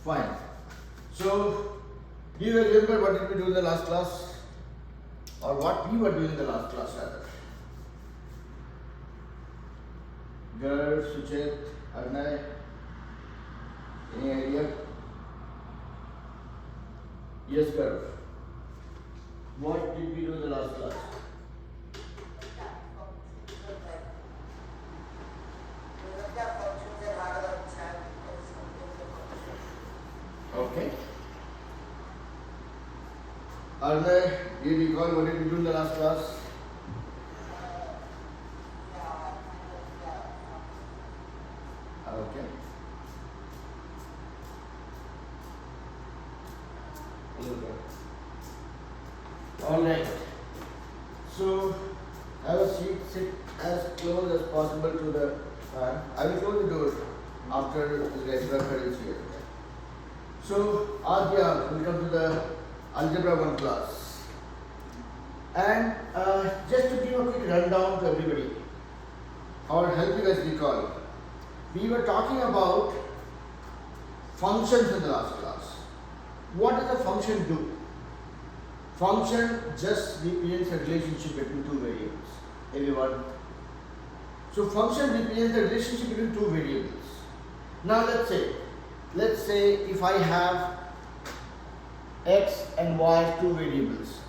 Fine. So, do you remember what did we do in the last class? Or what we were doing in the last class rather? Gar, Suchit, Arnay, any idea? Yes, Gar. What did we do in the last class? Okay. Arnay, do you recall what did we do in the last class? Okay. All right. So, have a seat. Sit as close as possible to the fan. I will close the door after the regular is here. So, Adya, welcome to the Algebra 1 class. And just to give a quick rundown to everybody, or help you guys recall, we were talking about functions in the last class. What does a function do? Function just represents a relationship between two variables. Everyone. So function represents the relationship between two variables. Now let's say if I have x and y as two variables,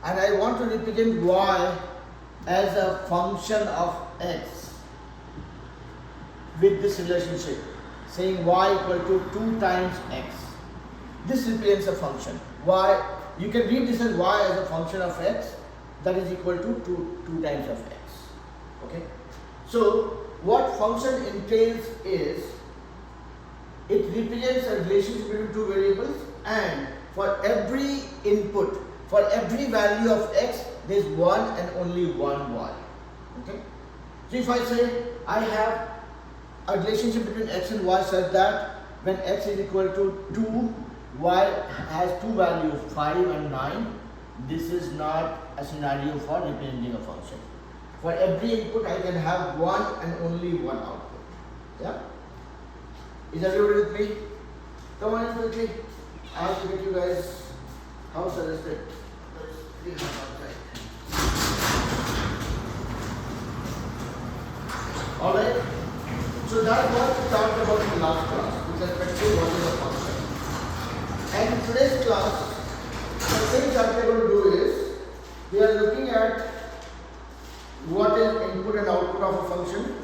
and I want to represent y as a function of x with this relationship, saying y equal to 2 times x. This represents a function. Y, you can read this as y as a function of x that is equal to 2 times of x. Okay. So what function entails is it represents a relationship between two variables, and for every input, for every value of x, there is one and only one y. Okay. So if I say I have a relationship between x and y such that when x is equal to 2, y has two values 5 and 9, this is not a scenario for representing a function. For every input I can have one and only one output. Yeah? Is everybody with me? Come on in with me. I have to get you guys house arrested. Alright? So that's what we talked about in the last class with respect to what is a function. And in today's class, the things that we are going to do is we are looking at what is input and output of a function,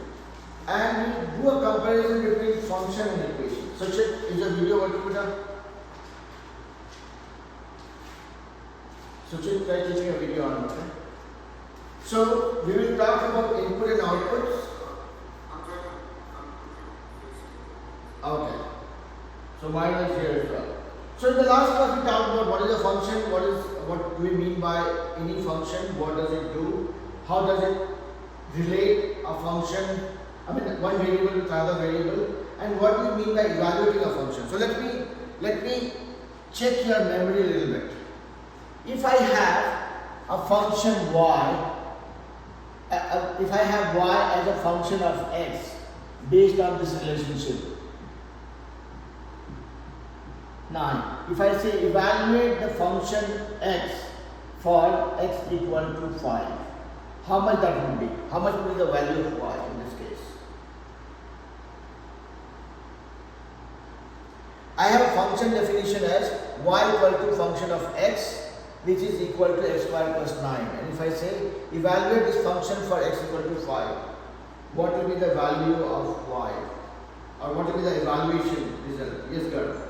and we do a comparison between function and equation. Sachin, is your video working with us? Sachin, try taking a video on. Okay? So we will talk about input and outputs. Okay. So mine is here as well. So in the last class we talked about what is a function, what do we mean by any function, what does it do, how does it relate a function, one variable with another variable, and what do we mean by evaluating a function. So let me check your memory a little bit. If I have a function y, if I have y as a function of x based on this relationship. Now, if I say evaluate the function x for x equal to 5, how much that would be? How much would be the value of y in this case? I have a function definition as y equal to function of x, which is equal to x square plus 9. And if I say evaluate this function for x equal to 5, what will be the value of y? Or what will be the evaluation result? Yes, girl.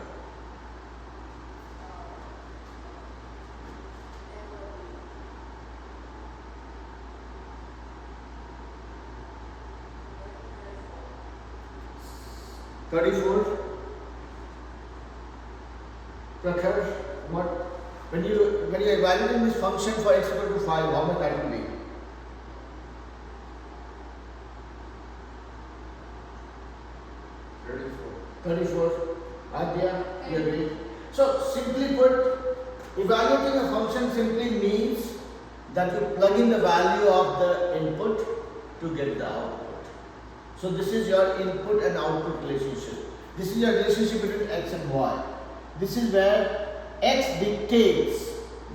$34. Prakhar, when you are evaluating this function for x equal to 5, how much that will be? 34. Adya, you agree? So simply put, evaluating a function simply means that you plug in the value of the input to get the output. So this is your input and output relationship. This is a relationship between x and y. This is where x dictates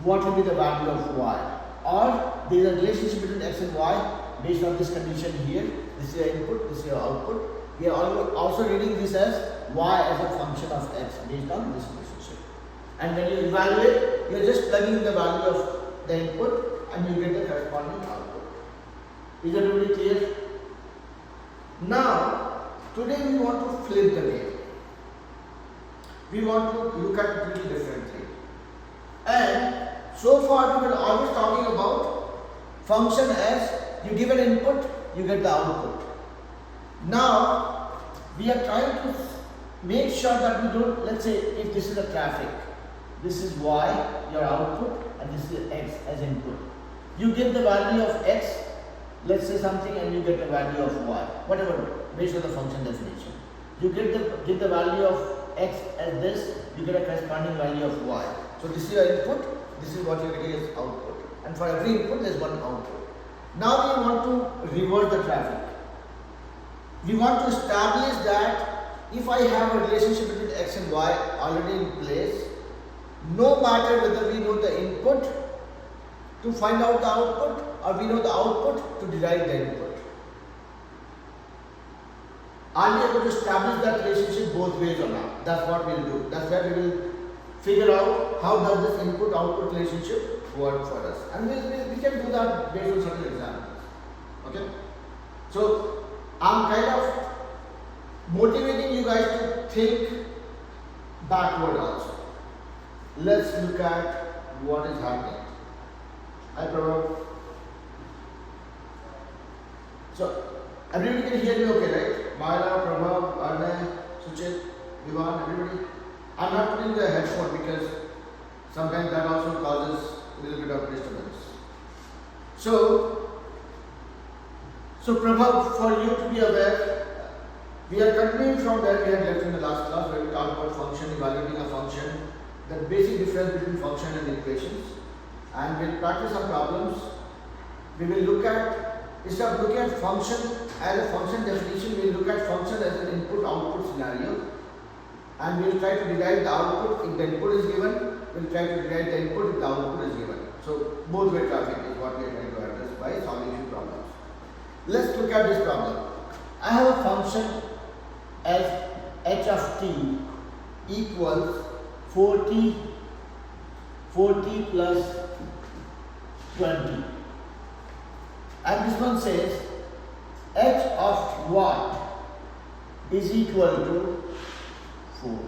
what will be the value of y, or there is a relationship between x and y based on this condition here. This is your input, this is your output. We are also reading this as y as a function of x based on this relationship. And when you evaluate, you are just plugging in the value of the input and you get the corresponding output. Is that really clear? Now, today we want to flip the game. We want to look at it really differently. And so far we were always talking about function as you give an input, you get the output. Now, we are trying to make sure that we don't, let's say if this is a traffic, this is y, your output, and this is x as input. You give the value of x, let's say something, and you get the value of y, whatever, based on the function definition. You give the value of x as this, you get a corresponding value of y. So this is your input, this is what you are getting as output. And for every input, there is one output. Now we want to reverse the traffic. We want to establish that if I have a relationship between x and y already in place, no matter whether we know the input to find out the output or we know the output to derive the input. Are we able to establish that relationship both ways or not? That's what we will do. That's where we will figure out how does this input-output relationship work for us. And we can do that based on certain examples. Okay? So, I'm kind of motivating you guys to think backward also. Let's look at what is happening. I Prabhav. So, everybody can hear me okay, right? Myra, Prabhav, Arnay, Suchit, Vivan, everybody. I'm not putting the headphone because sometimes that also causes a little bit of disturbance. So Prabhav, for you to be aware, we are continuing from where we had left in the last class where we talked about function, evaluating a function, the basic difference between function and equations. And we'll practice some problems. We will look at, instead of looking at function as a function definition, we will look at function as an input-output scenario. And we will try to derive the output if the input is given, we will try to derive the input if the output is given. So both way traffic is what we are trying to address by solving few problems. Let's look at this problem. I have a function as h of t equals 40 plus 20. And this one says h of what is equal to 4.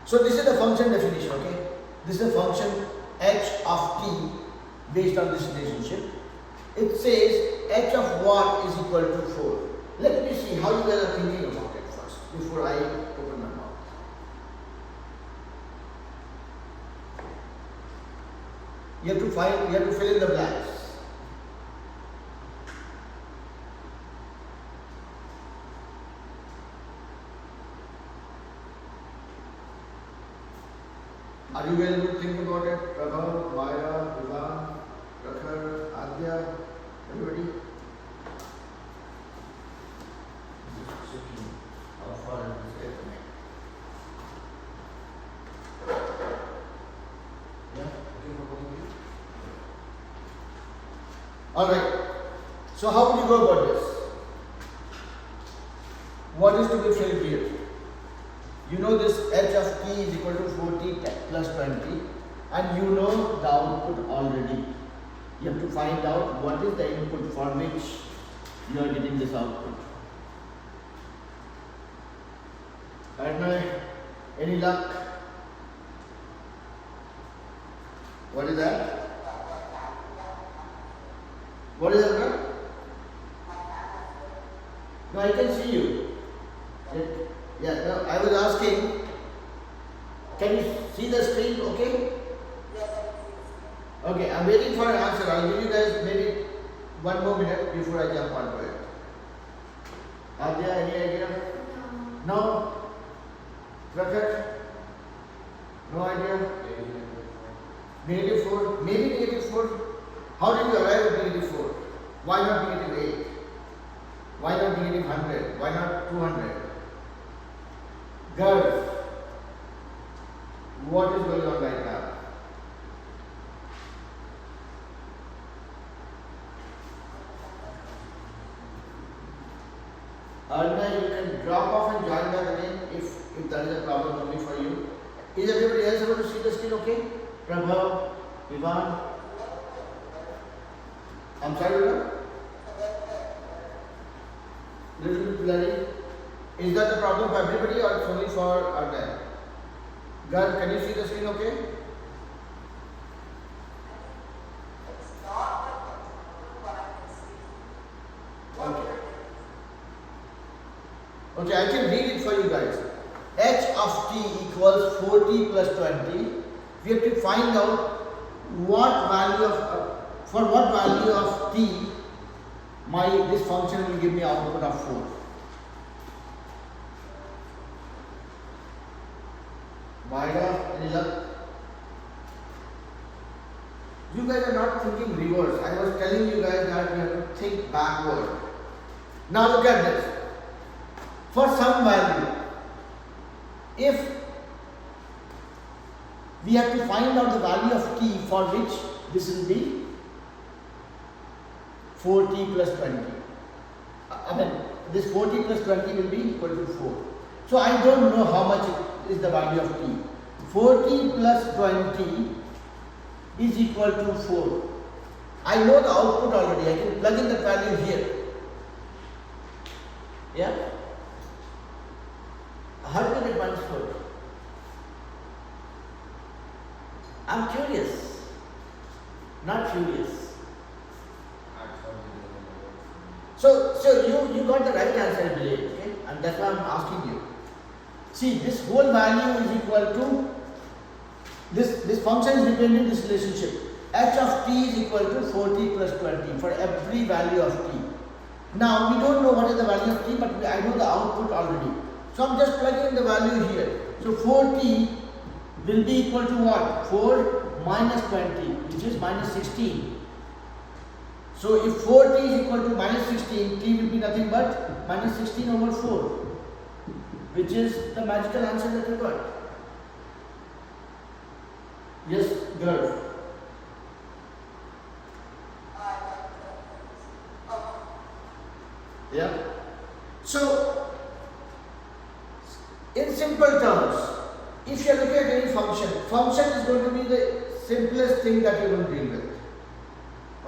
So this is the function definition, okay? This is a function h of t based on this relationship. It says h of what is equal to 4. Let me see how you guys are thinking about it first before I open my mouth. You have to fill in the blanks. Are you guys able to think about it? Prabhav, Vaira, Vivan, Prakhar, Adya, everybody? Just checking how far it is there for me. Yeah, okay for both of you? Alright, so how would you go about this? What is to be filled here? You know this h of t is equal to 40 plus 20 and you know the output already. You have to find out what is the input for which you are getting this output. Right now, any luck? What is that? What is that? No, I can see you. Yeah, no, I was asking, can you see the screen okay? Okay, I'm waiting for an answer. I'll give you guys maybe one more minute before I jump onto it. Are there any idea? No? Prakhar? No idea? Negative 4? Maybe negative 4? How did you arrive at negative 4? Why not -8? Why not -100? Why not 200? Girls, what is going on right now? Arna, you can drop off and join back again if that is a problem only for you. Is everybody else able to see the screen okay? Prabhav, Ivan. I'm sorry, Ivan? Little bit blurry. Is that the problem for everybody or it's only for Arna? Girl, can you see the screen okay? Okay, I can read it for you guys. H of t equals 4t plus 20. We have to find out what value of for what value of t this function will give me output of 4. Maida, any luck? You guys are not thinking reverse. I was telling you guys that you have to think backward. Now look at this. For some value, if we have to find out the value of t for which this will be 4t plus 20. I mean, this 4t plus 20 will be equal to 4. So I don't know how much is the value of t. 4t plus 20 is equal to 4. I know the output already. I can plug in the value here. Yeah? How do you get minus 4? I'm curious, not furious. So you got the right answer, I believe, okay? And that's why I'm asking you. See, this whole value is equal to this function is dependent on this relationship. H of t is equal to 4t plus 20 for every value of t. Now we don't know what is the value of t, but I know the output already. So I'm just plugging in the value here. So 4t will be equal to what? 4 minus 20, which is minus 16. So if 4t is equal to minus 16, t will be nothing but minus 16 over 4, which is the magical answer that we got. Yes, girl. Yeah. So, in simple terms, if you are looking at any function is going to be the simplest thing that you will deal with.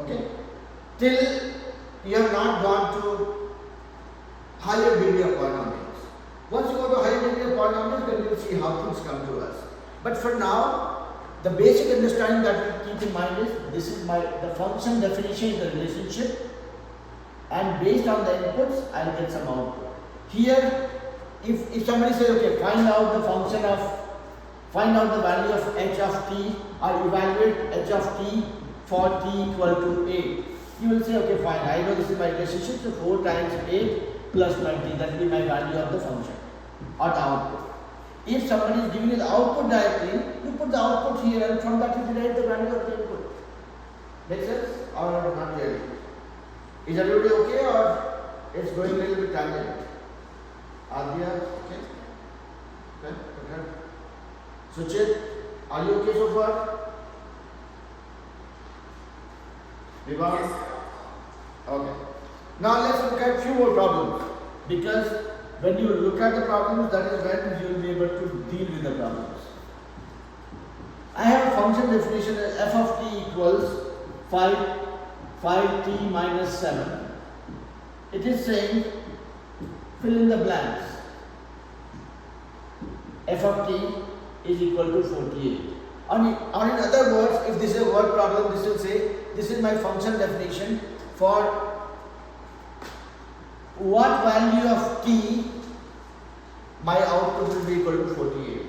Okay? Till you have not gone to higher degree of polynomials. Once you go to higher degree of polynomials, then you will see how things come to us. But for now, the basic understanding that we keep in mind is this is the function definition is the relationship, and based on the inputs, I will get some output. Here, if somebody says, okay, find out the value of h of t or evaluate h of t for t equal to 8. You will say, okay, fine, I know this is my relationship, so 4 times 8 plus 20, that will be my value of the function or the output. If somebody is giving you the output directly, you put the output here and from that you derive the value of the input. Make sense or not really? Is everybody okay or it's going a little bit tangent? Adya, okay? Okay. Suchit, are you okay so far? Vibha? Yes. Okay. Now let's look at few more problems, because when you look at the problems, that is when you will be able to deal with the problems. I have a function definition as f of t equals 5t minus 7. It is saying fill in the blanks. F of t is equal to 48. Or in other words, if this is a word problem, this will say this is my function definition for what value of t my output will be equal to 48.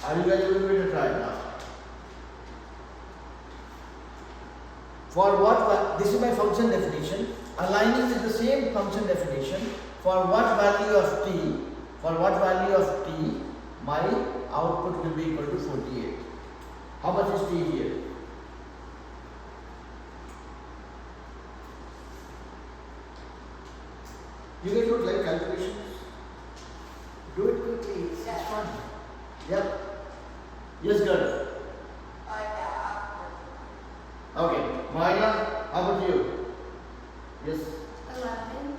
Are you guys going to try it now? For what, this is my function definition, aligning with the same function definition for what value of t, my output will be equal to 48. How much is t here? You guys don't like calculations? Do it quickly. It's fun. Yep. Yes, girl. Okay. Maria, how about you? Yes. 11.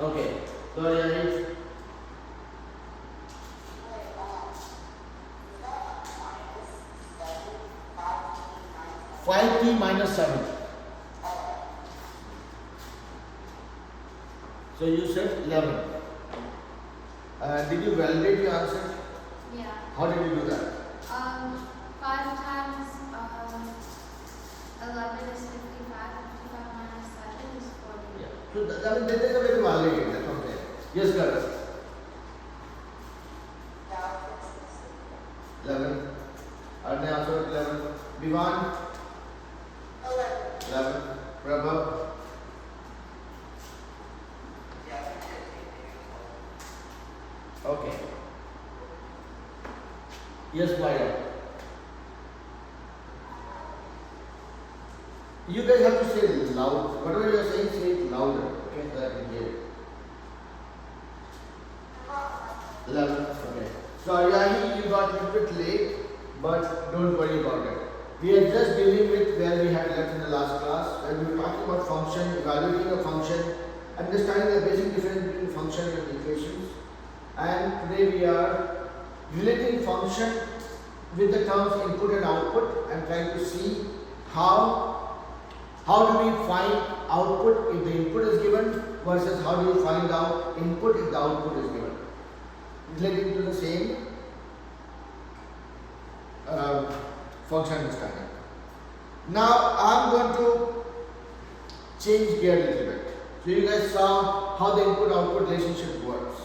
Okay. So yeah, it's 5t minus 7. So you said 11. Did you validate your answer? Yeah. How did you do that? 5 times 11 is 55. 55 minus 7 is 40. Yeah. So that is a very valid. That's what I'm saying. Yes, girl. 11. Arne also 11. Vivan? 11. Prabha? Okay. Yes, Maya. You guys have to say it loud. Whatever you are saying, say it louder. Okay, so I can hear it. 11. Okay. So Ayahi, you got a little bit late, but don't worry about it. We are just dealing with where we had left in the last class, where we were talking about function, evaluating a function, understanding the basic difference between function and equations. And today we are relating function with the terms input and output and trying to see how do we find output if the input is given versus how do you find out input if the output is given. Relating to the same function understanding. Now I am going to change gear a little bit. So you guys saw how the input output relationship works.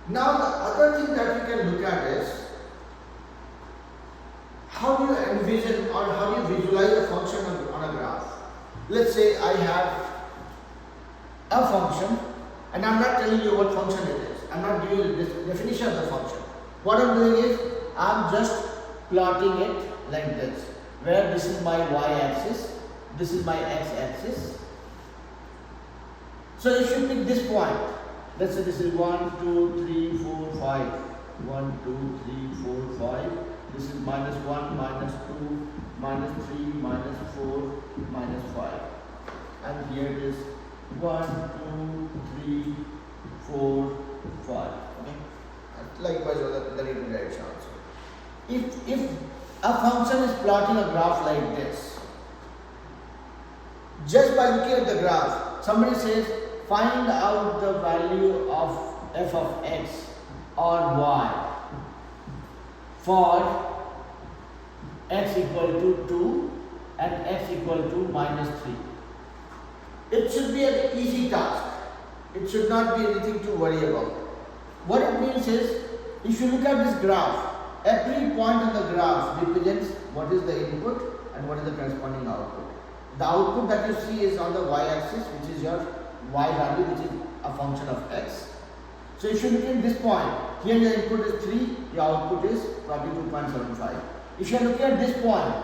Now the other thing that we can look at is how do you envision or how do you visualize a function on a graph. Let's say I have a function and I am not telling you what function it is. I am not giving you the definition of the function. What I am doing is I am just plotting it like this, where this is my y-axis, this is my x-axis. So if you pick this point, let's say this is 1, 2, 3, 4, 5. 1, 2, 3, 4, 5. This is minus 1, minus 2, minus 3, minus 4, minus 5. And here it is 1, 2, 3, 4, 5. Okay. And likewise the reading direction also. If a function is plotting a graph like this, just by looking at the graph, somebody says find out the value of f of x or y for x equal to 2 and x equal to minus 3. It should be an easy task. It should not be anything to worry about. What it means is, if you look at this graph, every point on the graph represents what is the input and what is the corresponding output. The output that you see is on the y-axis, which is your y value, which is a function of x. So if you look at this point, here your input is 3, your output is probably 2.75. If you are looking at this point,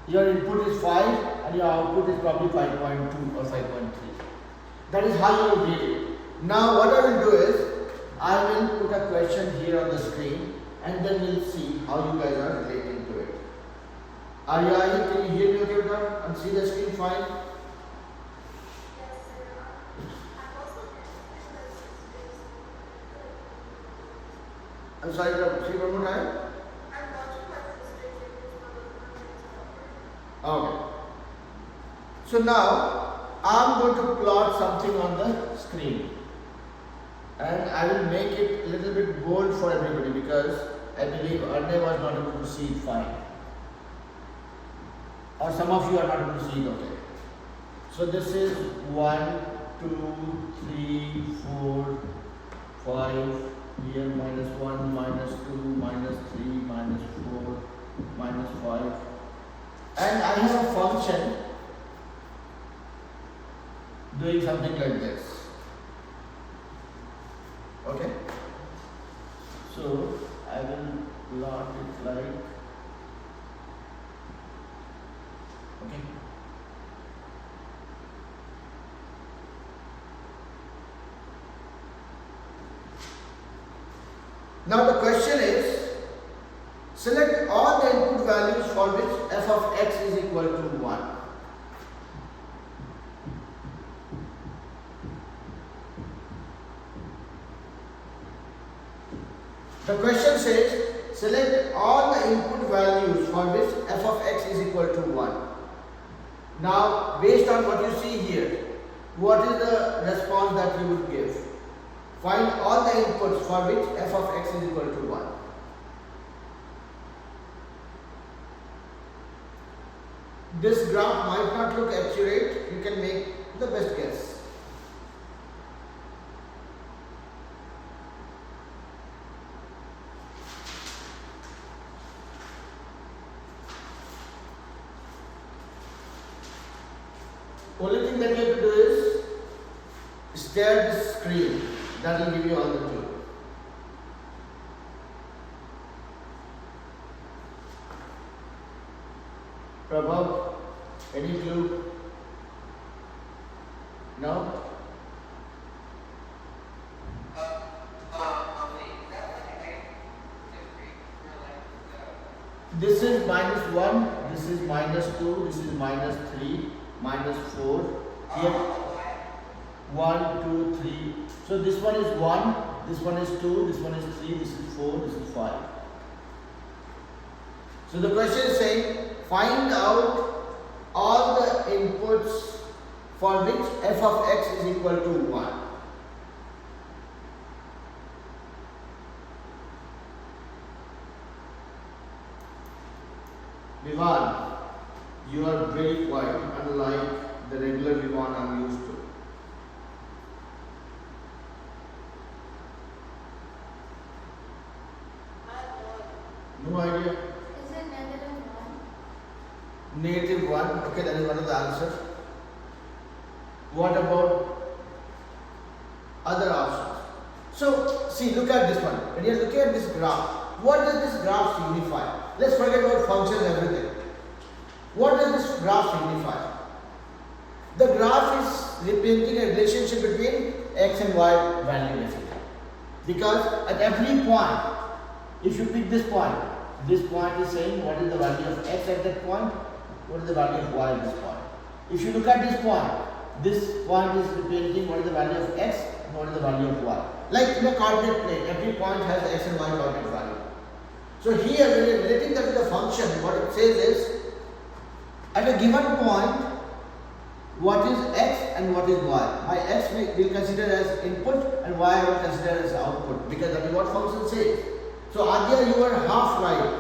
your input is 5 and your output is probably 5.2 or 5.3. That is how you will read it. Now what I will do is, I will put a question here on the screen and then we'll see how you guys are relating to it. Arya, can you hear me okay now and see the screen fine? I'm sorry, see one more time? Okay. So now I am going to plot something on the screen and I will make it a little bit bold for everybody because I believe Arne was not able to see it fine. Or some of you are not able to see it okay. So this is 1, 2, 3, 4, 5, here minus 1, minus 2, minus 3, minus 4, minus 5. And I have a function doing something like this. Okay? So I will plot it like, okay? Now the question is, select all the input values for which f of x is equal to 1. The question says, select all the input values for which f of x is equal to 1. Now, based on what you see here, what is the response that you would give? Find all the inputs for which f of x is equal to 1. This graph might not look accurate, you can make the best guess. Only thing that you have to do is stare the screen. That will give you all the clue. Prabhav, any clue? No? This is -1, this is -2, this is -3, -4. Here 1, 2, 3. So this one is 1, this one is 2, this one is 3, this is 4, this is 5. So the question is saying, find out all the inputs for which f of x is equal to 1. Vivan, you are very quiet, unlike the regular Vivan I'm used to. No idea? Is it -1? -1. Okay, that is one of the answers. What about other options? So, see, look at this one. When you are looking at this graph, what does this graph signify? Let's forget about functions, everything. What does this graph signify? The graph is representing a relationship between x and y value basically. Because at every point, if you pick this point is saying what is the value of x at that point, what is the value of y at this point. If you look at this point is representing what is the value of x and what is the value of y. Like in a coordinate plane, every point has x and y coordinate value. So here, when you are relating that to the function, what it says is, at a given point, what is x and what is y? My x we will consider as input and y I will consider as output, because that is what function says. So Adya, you were half right.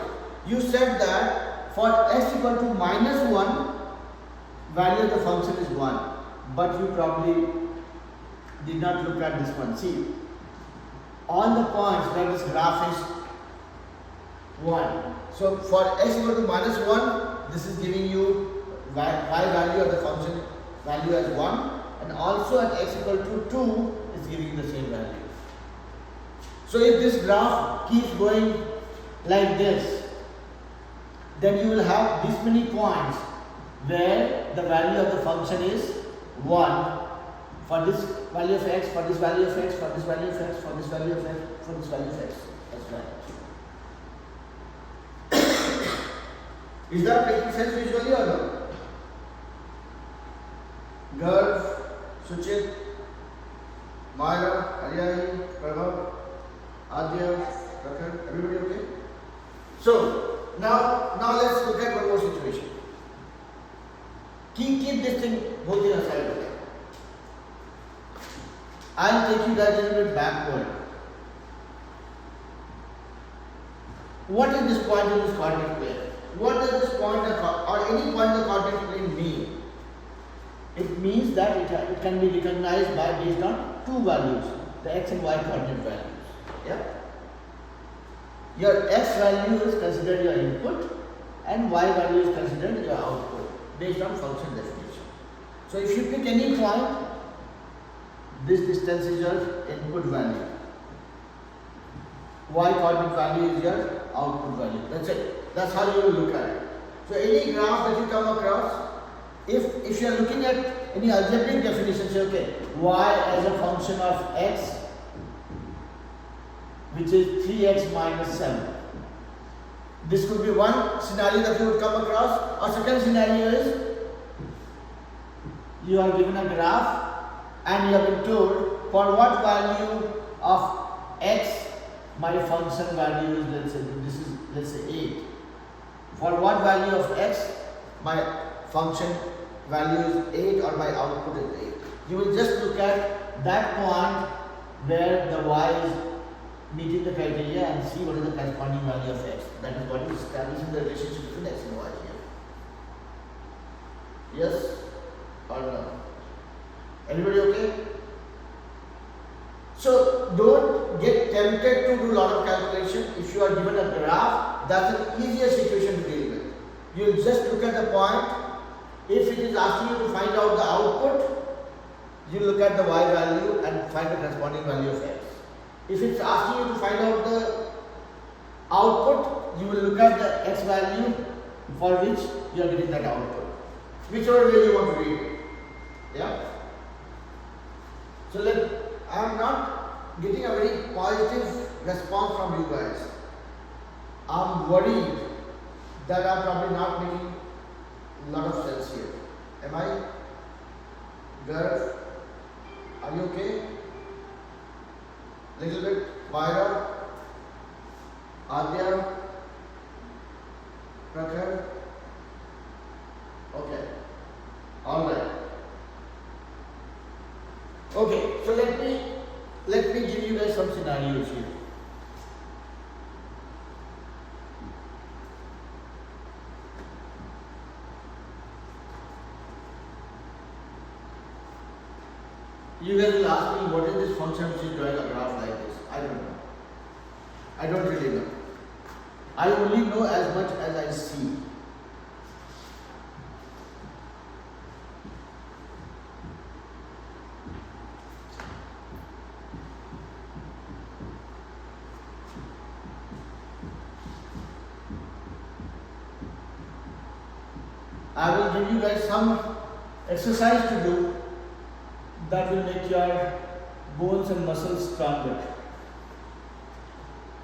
You said that for x equal to -1, value of the function is 1. But you probably did not look at this one. See, all the points where this graph is 1. So for x equal to -1, this is giving you y value of the function value as 1, and also at x equal to 2 is giving the same value. So if this graph keeps going like this, then you will have this many points where the value of the function is 1 for this value of x, for this value of x, for this value of x, for this value of x, for this value of x. That's right. Is that making sense visually or no? Garv, Suchit, Myra, Aryahi, Prabhav, Adya, Prakhar, everybody okay? So, now let's look at one more situation. Keep this thing both in aside. Okay? I'll take you guys a little bit backward. What is this point in this coordinate plane? What does this point or any point in the coordinate plane mean? It means that it can be recognized by based on two values, the x and y coordinate values. Yeah. Your x value is considered your input and y value is considered your output based on function definition. So if you pick any point, this distance is your input value. Y coordinate value is your output value. That's it. That's how you will look at it. So any graph that you come across, if you are looking at any algebraic definition, say okay, y as a function of x which is 3x minus 7. This could be one scenario that you would come across. Or second scenario is you are given a graph and you have been told for what value of x my function value is, let's say 8. For what value of x my function value is 8 or my output is 8. You will just look at that point where the y is meeting the criteria and see what is the corresponding value of x. That is what is establishing the relationship between x and y here. Yes or no? Everybody okay? So don't get tempted to do a lot of calculation. If you are given a graph, that's an easier situation to deal with. You will just look at the point. If it is asking you to find out the output, you look at the y value and find the corresponding value of x. If it's asking you to find out the output, you will look at the x value for which you are getting that output. Whichever way you want to read it. Yeah? So I am not getting a very positive response from you guys. I am worried that I am probably not making a lot of sense here. Am I? Garv? Are you okay? Little bit? Myra? Adya? Prakhar? Okay. Alright. Okay, so let me give you guys some scenarios here. You guys will ask me what is this function which is drawing a graph like this? I don't know. I don't really know. I only know as much as I see. I will give you guys some exercise to do that will make your bones and muscles stronger.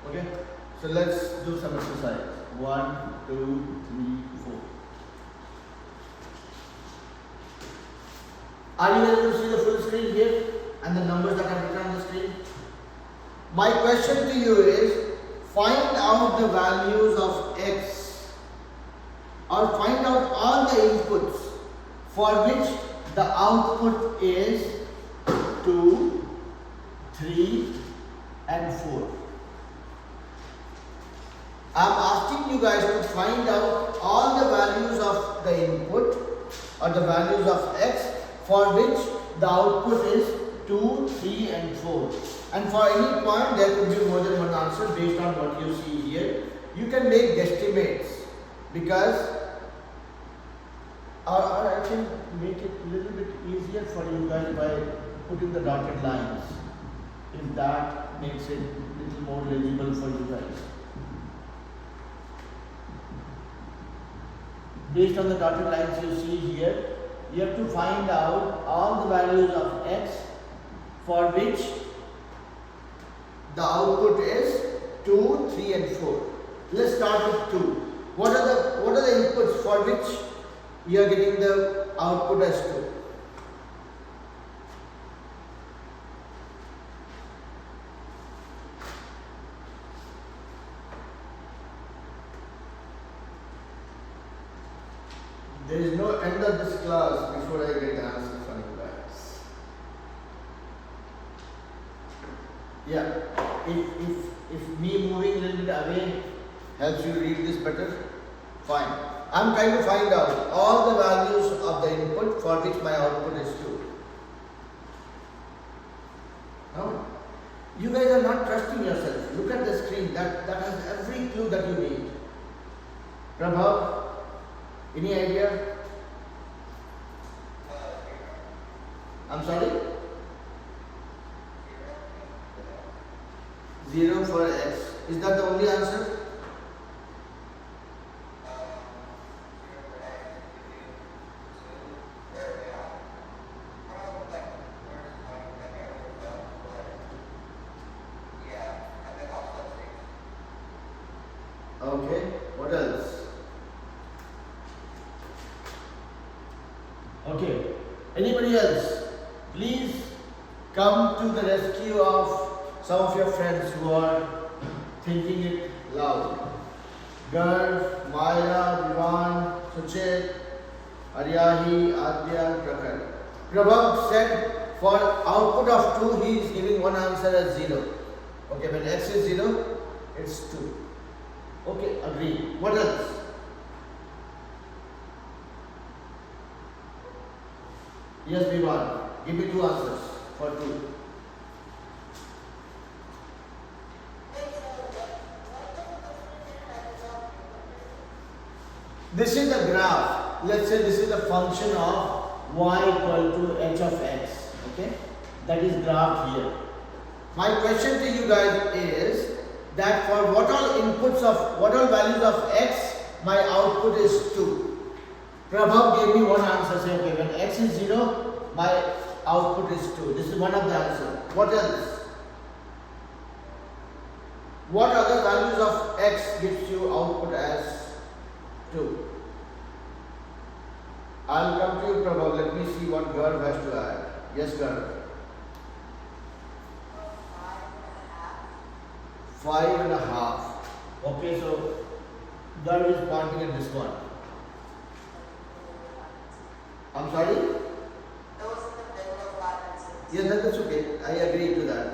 Okay? So let's do some exercise. 1, 2, 3, 4. Are you able to see the full screen here and the numbers that are written on the screen? My question to you is, find out the values of x or find out all the inputs for which the output is 2, 3 and 4. I am asking you guys to find out all the values of the input or the values of x for which the output is 2, 3 and 4. And for any point there could be more than one answer based on what you see here. You can make guesstimates because or I can make it a little bit easier for you guys by putting the dotted lines, if that makes it a little more legible for you guys. Based on the dotted lines you see here, you have to find out all the values of x for which the output is 2, 3 and 4. Let's start with 2. What are the inputs for which you are getting the output as 2? There is no end of this class before I get the answer from you guys. Yeah, if me moving a little bit away helps you read this better, fine. I am trying to find out all the values of the input for which my output is 2. Now, you guys are not trusting yourself. Look at the screen. That has every clue that you need. Prabhav, any idea? I'm sorry? 0 for x. Is that the only answer? Okay. Anybody else? Please come to the rescue of some of your friends who are thinking it loud. Garv, Maya, Vivan, Suchit, Aryahi, Adya, Prakhar. Prabhav said for output of 2 he is giving one answer as 0. Okay, when x is 0, it's 2. Okay, agree. What else? Yes, Vivan. Give me 2 answers for 2. This is the graph. Let's say this is the function of y equal to h of x. Okay, that is graph here. My question to you guys is that for what all values of x, my output is 2. Prabhav gave me one answer. Say okay, when x is 0, my output is 2. This is one of the answers. What else? What other values of x gives you output as 2? I'll come to you, Prabhav. Let me see what Garv has to add. Yes, Garv. 5.5. Okay, so Garv is pointing at this one. I'm sorry? Yes, that's okay. I agree to that.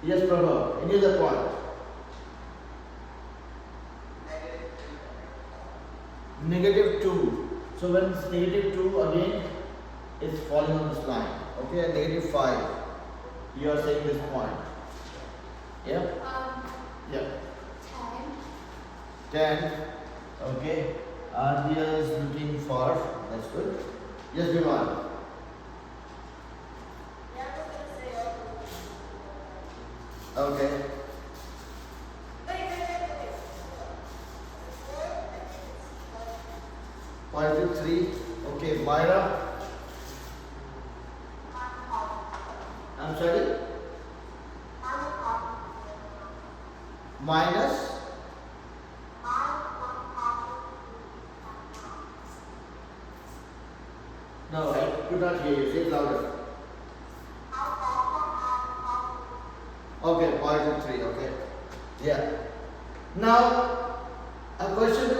Yes, Prabhav. Any other point? -2. So when it's -2 again, it's falling on this line. Okay, and -5. You are saying this point. Yeah? Yeah. 10. Okay. Adya is looking for. That's good. Yes, Viman. Okay. -3. Okay, Myra. I'm sorry? Minus? No, I could not hear you. Say it louder. Okay, 0.3. Okay. Yeah. Now, a question to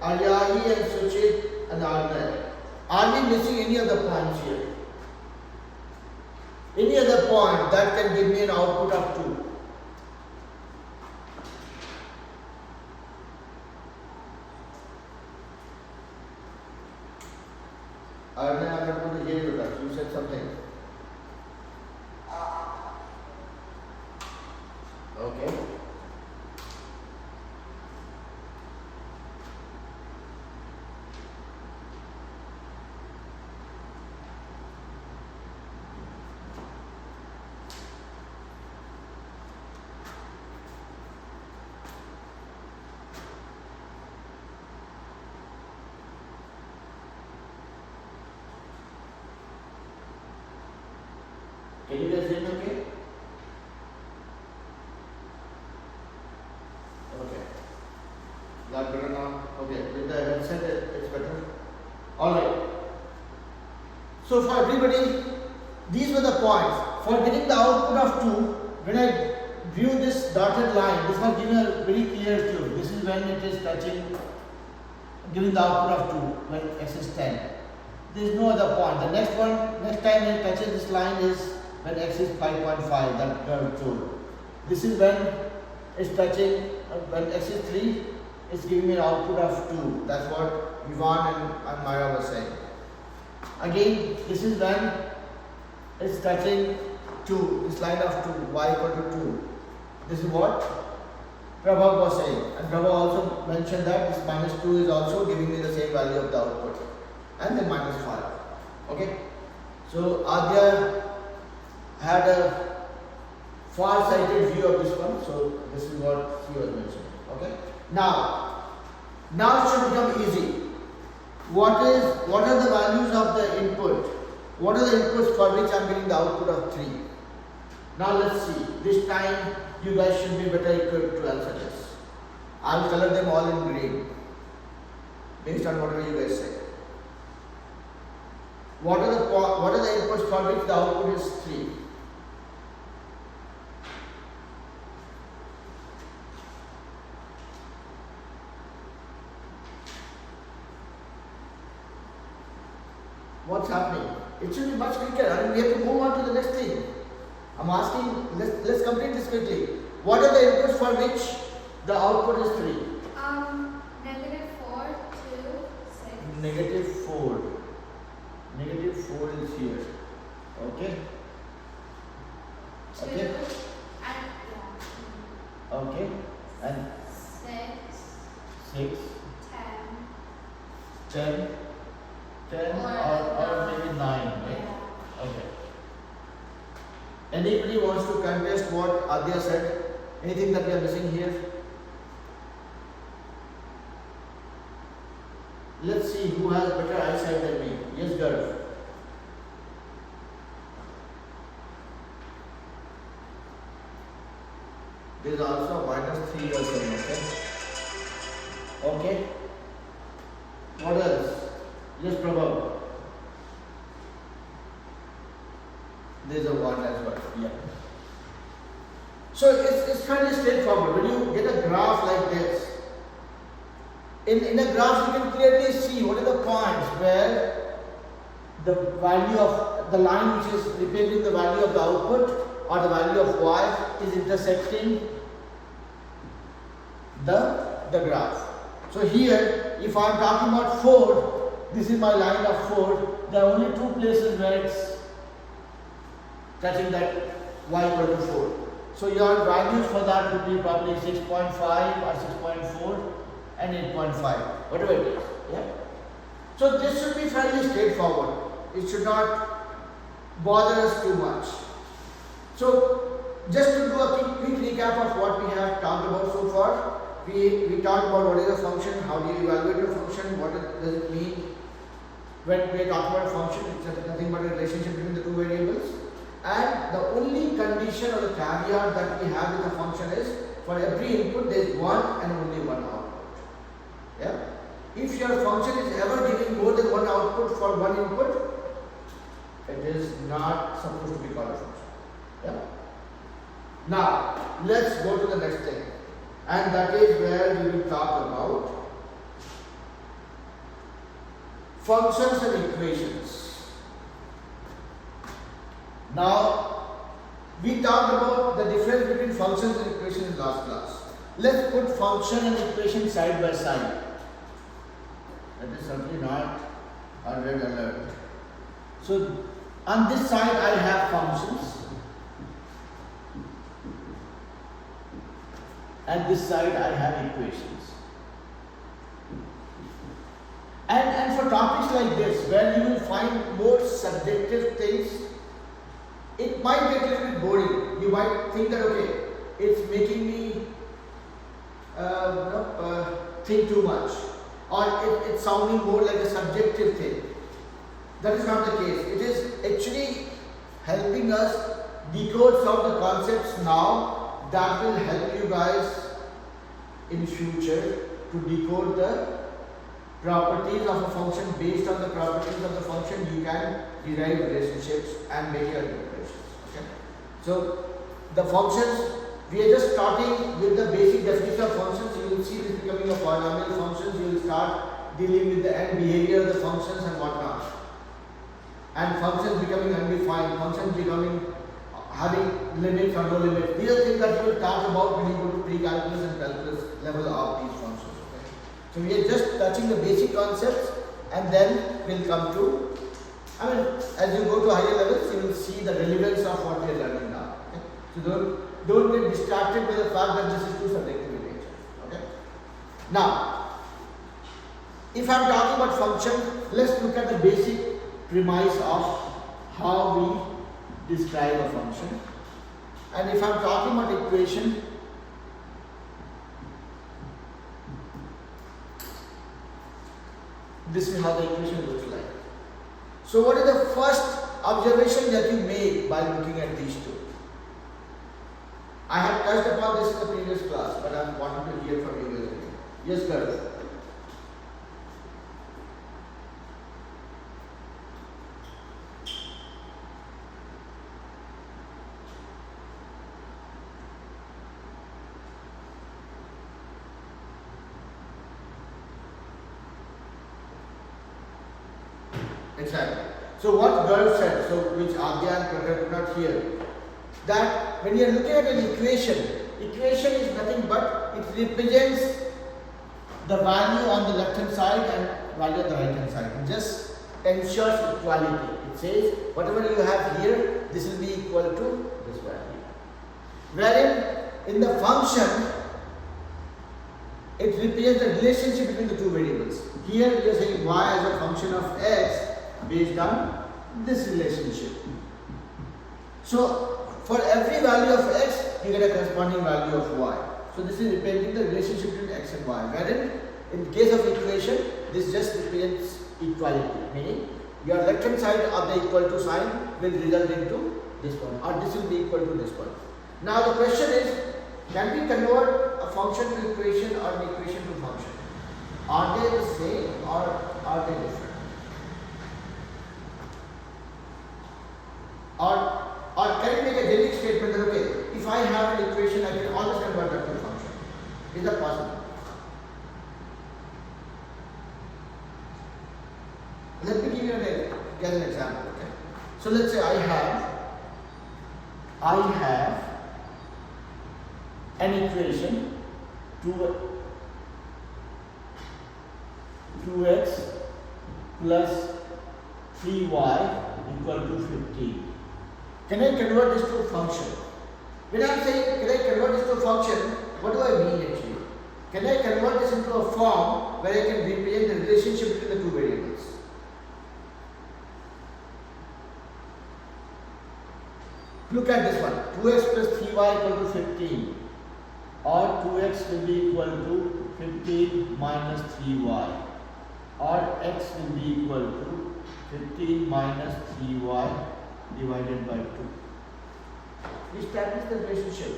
Aryahi and Suchit and Arnay. Are we missing any other points here? Any other point that can give me an output of 2? Arnay, I'm not going to hear you, but you said something. Okay. Can you guys hear me okay? Okay. That better now? Okay. With the headset, it's better. Alright. So for everybody, these were the points. For getting the output of 2, when I drew this dotted line, this has given a very clear clue. This is when it is touching, giving the output of 2, when x is 10. There is no other point. The next time it touches this line is when x is 5.5, that Garv told. This is when it's touching, when x is 3, it's giving me an output of 2. That's what Vivan and Maya were saying. Again, this is when it's touching 2, this line of 2, y equal to 2. This is what Prabhav was saying. And Prabhav also mentioned that this -2 is also giving me the same value of the output. And then -5. Okay? So Adya had a far-sighted view of this one, so this is what he was mentioning. Okay. Now it should become easy. What are the values of the input? What are the inputs for which I am getting the output of 3? Now let's see. This time you guys should be better equipped to answer this. I will color them all in green based on whatever you guys say. What are the inputs for which the output is 3? What's happening? It should be much quicker. I mean, we have to move on to the next thing. I'm asking, let's complete this quickly. What are the inputs for which the output is 3? Negative 4 to 6. Negative 4. Negative 4 is here. Okay? 2 Okay? and Okay? And 6, 6, 10. 10, 10 or maybe 9, right? Okay. Anybody wants to contest what Adya said? Anything that we are missing here? Let's see who has better eyesight than me. Yes, girl. There is also -3 or something. Okay. Okay. What else? Yes, Prabhu. There is a 1 as well. Yeah. So it's fairly straightforward. When you get a graph like this, in a graph you can clearly see what are the points where the value of the line which is representing the value of the output or the value of y is intersecting the graph. So here, if I am talking about 4, this is my line of 4. There are only 2 places where it's touching that y equal to 4. So your values for that would be probably 6.5 or 6.4 and 8.5, whatever it is. Yeah. So this should be fairly straightforward. It should not bother us too much. So just to do a quick recap of what we have talked about so far. We talked about what is a function, how do you evaluate a function, what does it mean when we are talking about a function. It's nothing but a relationship between the 2 variables. And the only condition or the caveat that we have with the function is for every input there is one and only one output. Yeah. If your function is ever giving more than one output for one input, it is not supposed to be called a function. Yeah. Now let's go to the next thing, and that is where we will talk about functions and equations. Now, we talked about the difference between functions and equations in last class. Let's put function and equation side by side. That is certainly not a red alert. So, on this side I have functions, and this side I have equations. And for topics like this, where you will find more subjective things, it might get a little bit boring. You might think that, okay, it's making me think too much, or it's sounding more like a subjective thing. That is not the case. It is actually helping us decode some of the concepts now that will help you guys in future to decode the properties of a function. Based on the properties of the function, you can derive relationships and make your equations. Okay. So the functions, we are just starting with the basic definition of functions. You will see this becoming a polynomial functions. You will start dealing with the end behavior of the functions and whatnot. And functions becoming undefined, functions becoming having limits or no limits. These are things that you will talk about when you go to pre-calculus and calculus level of these functions. Okay. So we are just touching the basic concepts, and then we'll come to, as you go to higher levels, you will see the relevance of what we are learning now. Okay. So don't get distracted by the fact that this is too subjective in nature. Okay. Now, if I am talking about function, let's look at the basic premise of how we describe a function. And if I am talking about equation, this is how the equation looks like. So what is the first observation that you make by looking at these two? I have touched upon this in the previous class, but I am wanting to hear from you guys again. Yes, girls. Exactly. So what Gaurav said, so which Adya and Prakhar could not hear, that when you are looking at an equation, equation is nothing but it represents the value on the left hand side and value on the right hand side. It just ensures equality. It says whatever you have here, this will be equal to this value. Wherein in the function, it represents the relationship between the two variables. Here we are saying y as a function of x based on this relationship. So for every value of x, you get a corresponding value of y. So this is representing the relationship between x and y. Wherein in case of equation, this just represents equality, meaning your left hand side of the equal to sign will result into this one, or this will be equal to this one. Now the question is, can we convert a function to equation or an equation to function? Are they the same or are they different? Or can you make a generic statement that okay, if I have an equation, I can always convert that to a function? Is that possible? Let me give you an example. Okay. So let's say I have an equation 2x plus 3y equal to 15. Can I convert this to a function? When I am saying can I convert this to a function, what do I mean actually? Can I convert this into a form where I can represent the relationship between the two variables? Look at this one, 2x plus 3y equal to 15, or 2x will be equal to 15 minus 3y, or x will be equal to 15 minus 3y divided by 2. We establish the relationship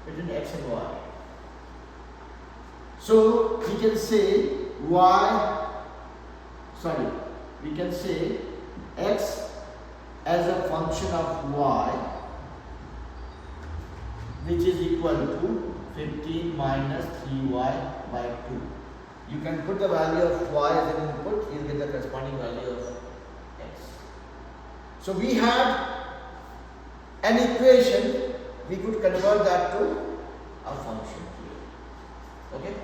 between x and y. So we can say x as a function of y, which is equal to 15 minus 3y by 2. You can put the value of y as an input, you will get the corresponding value of x. So we had an equation, we could convert that to a function here. Okay?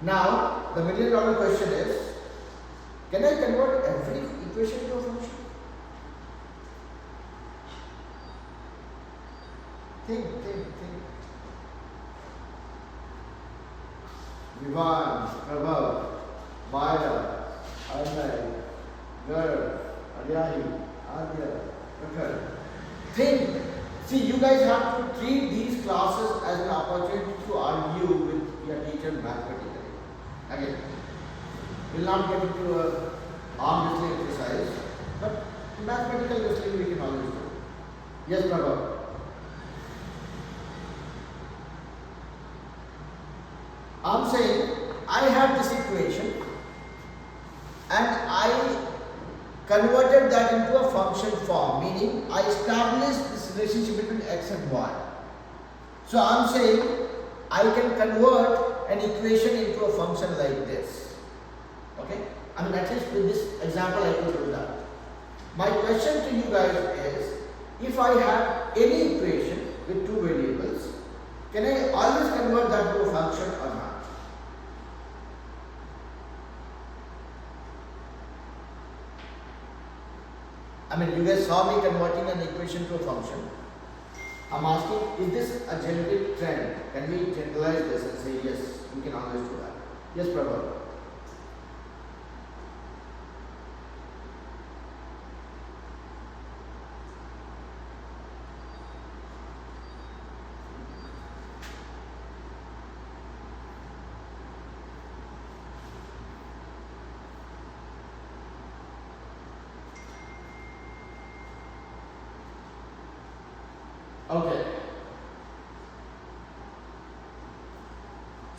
Now, the $1 million question is, can I convert every equation to a function? Think. Vivan, Prabhav, Maida, Arnay, Gaurav, Aryahi, Adya, Prakhar. Think. See, you guys have to treat these classes as an opportunity to argue with your teacher mathematically. Again, we'll not get into an arm wrestling exercise, but mathematical wrestling we can always do. Yes, Prabhav. I'm saying I had this equation and I converted that into a function form, meaning I established this relationship between x and y. So I'm saying I can convert an equation into a function like this. Okay? I mean, at least with this example I could do that. My question to you guys is, if I have any equation with two variables, can I always convert that to a function or not? I mean, you guys saw me converting an equation to a function. I'm asking, is this a generic trend? Can we generalize this and say, yes, we can always do that? Yes, Prabha. Okay.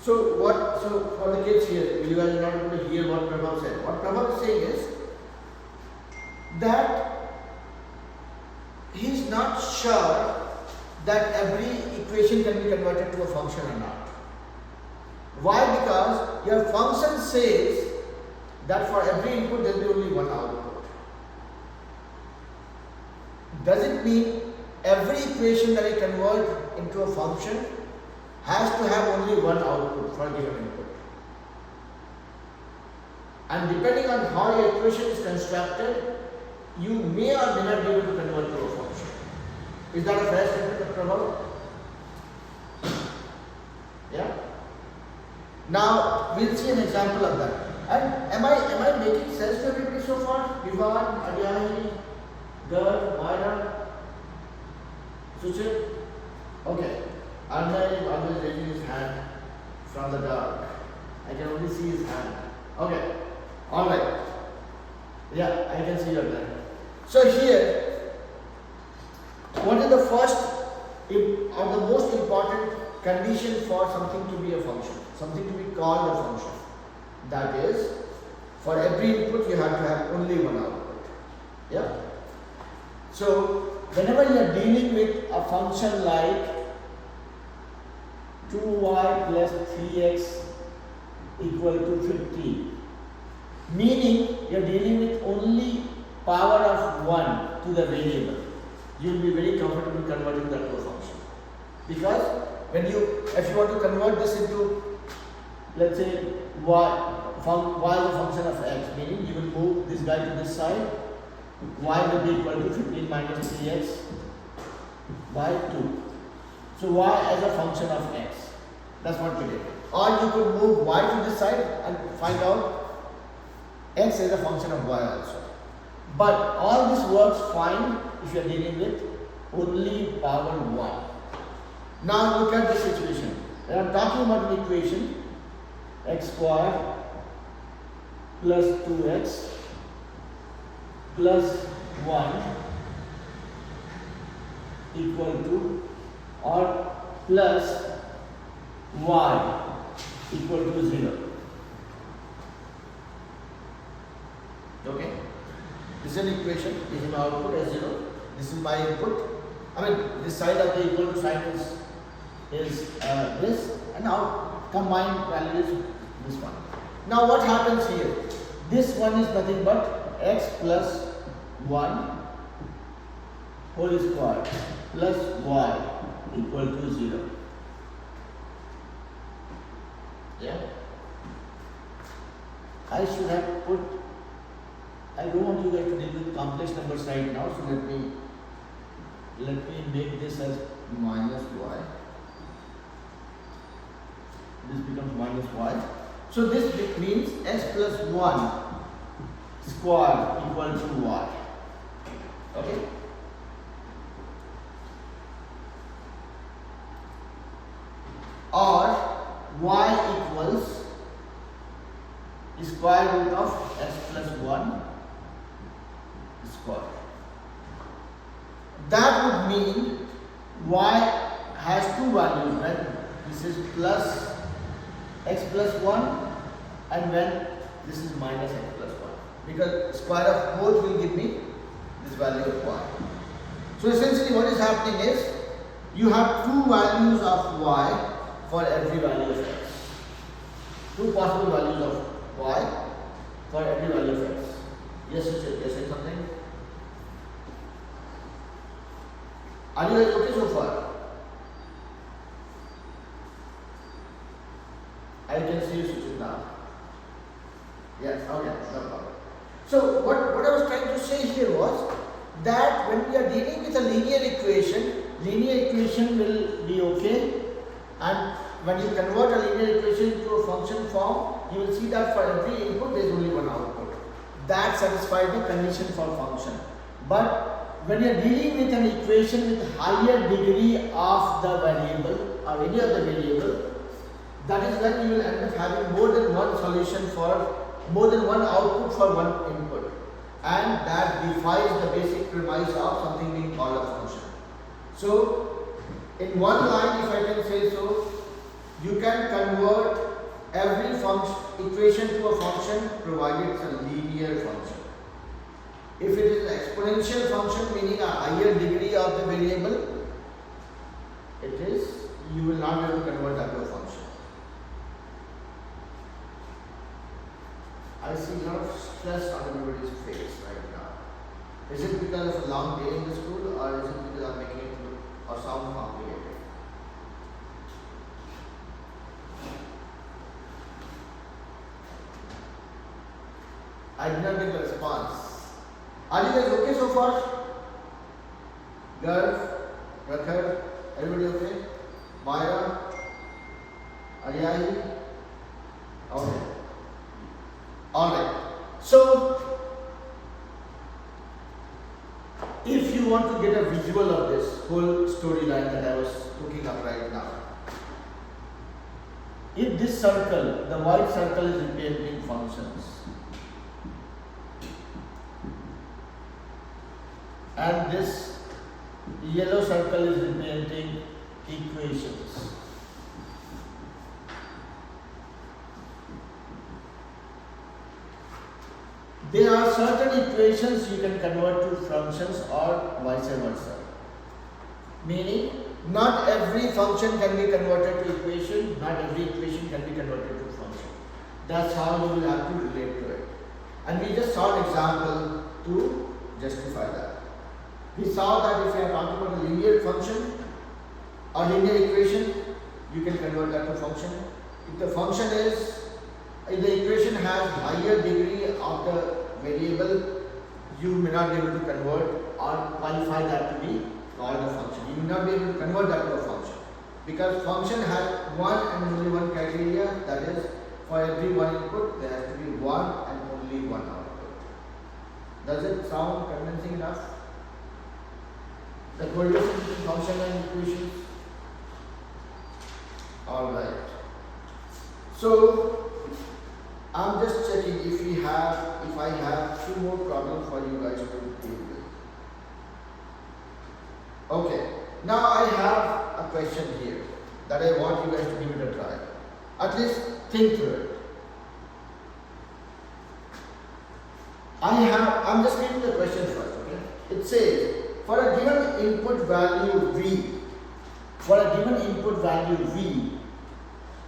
So for the kids here, you guys are not able to hear what Prabha said. What Prabha is saying is that he is not sure that every equation can be converted to a function or not. Why? Because your function says that for every input there will be only one output. Does it mean every equation that I convert into a function has to have only one output for a given input? And depending on how your equation is constructed, you may or may not be able to convert to a function. Is that a fair statement, Dr. Rahul? Yeah? Now, we'll see an example of that. And am I making sense to everybody so far? Vivan, Adyani, Gar, Myra, Suchit? Okay. Arnay is always raising his hand from the dark. I can only see his hand. Okay. Alright. Yeah, I can see your hand. So here, what is the first or the most important condition for something to be a function? Something to be called a function. That is, for every input you have to have only one output. Yeah? So, whenever you are dealing with a function like 2y plus 3x equal to 50, meaning you are dealing with only power of 1 to the variable, you will be very comfortable converting that to a function. Because if you want to convert this into, let's say, y is a function of x, meaning you will move this guy to this side, y will be equal to 15 minus 3x by 2. So y as a function of x. That's what we did. Or you could move y to this side and find out x as a function of y also. But all this works fine if you are dealing with only power 1. Now look at the situation. When I am talking about an equation, x squared plus 2x plus 1 equal to or plus y equal to 0. Okay? This is an equation. This is my output as 0. This is my input. I mean, this side of the equal to sign is this, and now combined value is this one. Now what happens here? This one is nothing but x plus 1 whole square plus y equal to 0. Yeah? I should have put, I don't want you guys to deal with complex numbers right now, so let me make this as minus y. This becomes minus y. So this means x plus 1 square equal to y. Okay? Or y equals square root of x plus 1 square. That would mean y has two values, when this is plus x plus 1 and when this is minus x plus 1, because square of both will give me this value of y. So essentially what is happening is you have two values of y for every value of x. Two possible values of y for every value of x. Yes, yes, say something. Are you guys okay so far? I can see you switching now. Yes, okay, no problem. So what I was trying to say here was that when we are dealing with a linear equation will be okay, and when you convert a linear equation into a function form, you will see that for every input there is only one output. That satisfies the condition for function. But when you are dealing with an equation with higher degree of the variable or any other variable, that is when you will end up having more than one solution for more than one output for one input, and that defies the basic premise of something being called a function. So in one line, if I can say so, you can convert every equation to a function provided it's a linear function. If it is an exponential function, meaning a higher degree of the variable, you will not be able to convert that to a function. I I see a lot of stress on everybody's face right now. Is it because of a long day in the school, or is it because I'm making it look or sound complicated? I did not get a response. Are you guys okay so far? Garv, Rakhar, everybody okay? Maya, Ariyahi? Okay. Alright. So, if you want to get a visual of this whole storyline that I was cooking up right now, if this circle, the white circle is representing functions, and this yellow circle is representing equations. There are certain equations you can convert to functions or vice versa. Meaning, not every function can be converted to equation, not every equation can be converted to function. That's how you will have to relate to it. And we just saw an example to justify that. We saw that if you are talking about a linear function or linear equation, you can convert that to function. If the function is, if the equation has higher degree of the variable, you may not be able to convert or qualify that to be called a function. You may not be able to convert that to a function because function has one and only one criteria, that is, for every one input there has to be one and only one output. Does it sound convincing enough? The correlation between function and equations? Alright. So I'm just checking if I have two more problems for you guys to deal with. Okay, now I have a question here that I want you guys to give it a try. At least think through it. I'm just reading the question first, okay? It says, for a given input value v,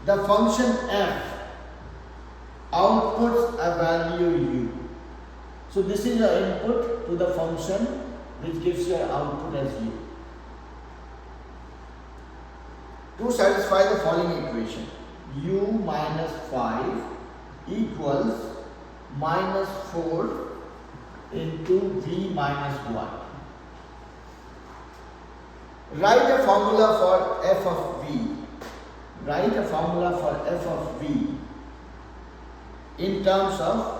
the function f outputs a value u. So this is your input to the function which gives your output as u. To satisfy the following equation, u minus 5 equals minus 4 into v minus 1. Write a formula for f of v. Write a formula for f of v in terms of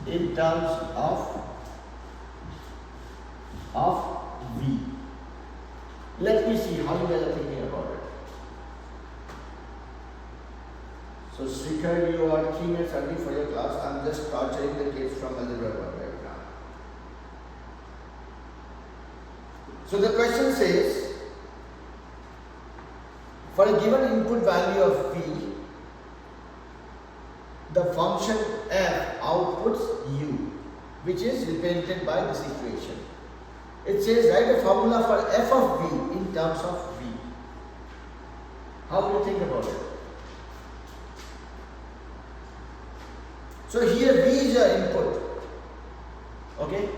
v. Let me see how you guys are thinking about it. So Srikhar, you are 3 minutes early for your class. I'm just torturing the kids from algebra 1 right now. So the question says, for a given input value of v, the function f outputs u, which is represented by this equation. It says write a formula for f of v in terms of v. How do you think about it? So here v is your input. Okay?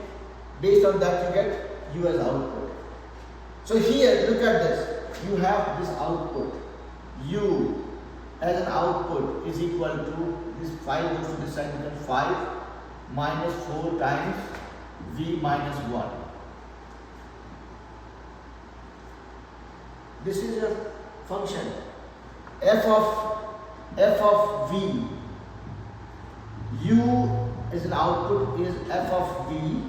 Based on that you get u as output. So here look at this. You have this output. U as an output is equal to this 5 goes to this side, becomes 5 minus 4 times v minus 1. This is your function. F of v. U as an output is f of v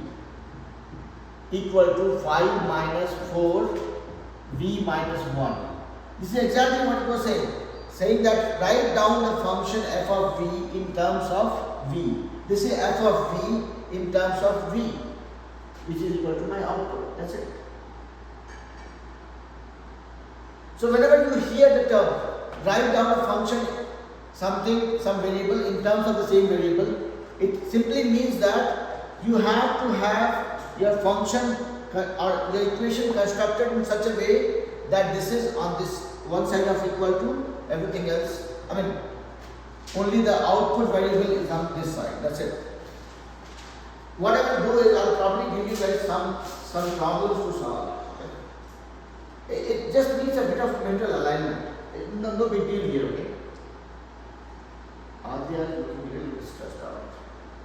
equal to 5 minus 4 v minus 1. This is exactly what it was saying that write down the function f of v in terms of v. This is f of v in terms of v, which is equal to my output. That's it. So whenever you hear the term, write down a function, some variable in terms of the same variable, it simply means that you have to have your function or your equation constructed in such a way that this is on this one side of equal to everything else. I mean, only the output variable is on this side. That's it. What I will do is I'll probably give you guys some problems to solve. Okay? It just needs a bit of mental alignment. No big deal here. Okay. Adya is looking really stressed out.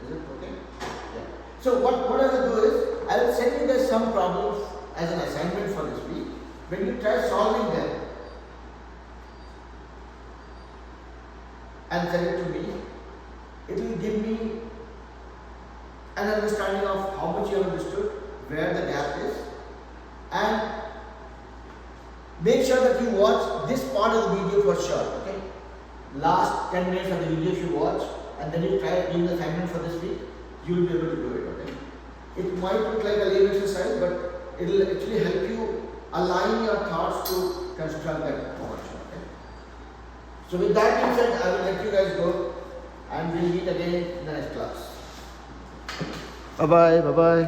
Is it okay? Yeah. So what I will do is I will send you guys some problems as an assignment for this week. When you try solving them and send it to me, it will give me an understanding of how much you have understood, where the gap is, and make sure that you watch this part of the video for sure. Okay? Last 10 minutes of the video you should watch, and then you try doing the assignment for this week, you will be able to do it. Okay? It might look like a lame exercise, but it will actually help you align your thoughts to construct that portion. Okay? So with that being said, I will let you guys go, and we'll meet again in the next class. Bye bye.